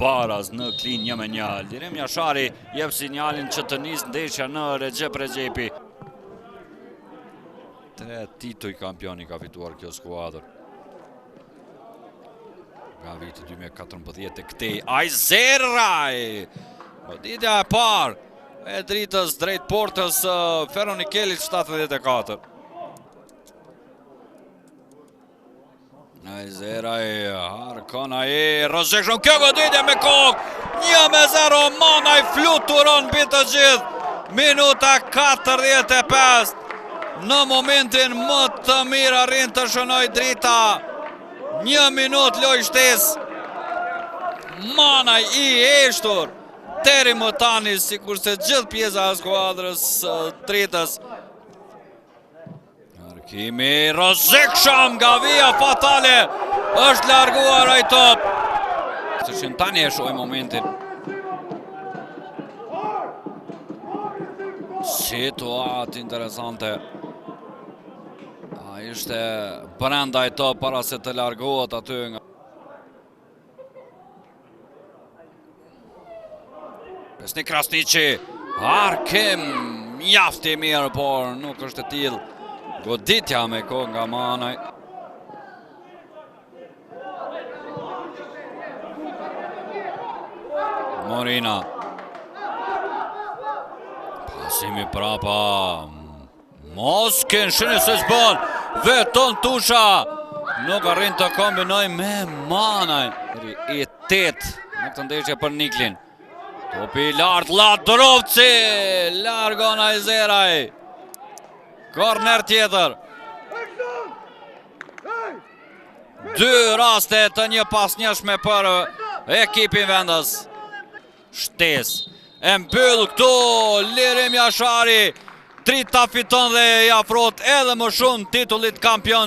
Baraz në klin 1-1. Lirim Jashari jep sinjalin që të nis ndeshja në Recep Recepi. 3 titull kampioni ka fituar kjo skuadër. Nga viti 2014 e këtej Ajzeraj. Goditja e parë e dritës drejt portës Feronikelit 74. Ajzeraj, Harkona e Rozekshëm, kjo goditje me kokë, 1-0, Manaj fluturon mbi të gjithë, minuta 45, në momentin më të mirë arrin të shënoj drita, 1 minutë loj shtesë, Manaj i heshtur, deri më tani, sikur se gjithë pjesa e skuadrës dritës. Kimi Rozekshëm nga vija fatale, është larguar ai top. Se që tani e shoj momentin. Situatë interesante. A ishte brenda ai top para se të largohet aty nga. Pesnik Krasniqi, Arkim, mjafti mirë, por nuk është e tillë. Goditja me kohë nga Manaj. Morina. Pasimi prapa. Moskin, shini se zbon. Veton Tusha. Nuk arrin të kombinoj me Manaj. I 8 në këtë ndeshje për Niklin. Topi lartë, Ladrovci. Largon Ajzeraj. Korner tjetër. 2 raste të një pasnjëshme për ekipin vendës. Shtes e mbyll këtu Lirim Jashari. Drita fiton dhe i afrohet edhe më shumë titullit kampion.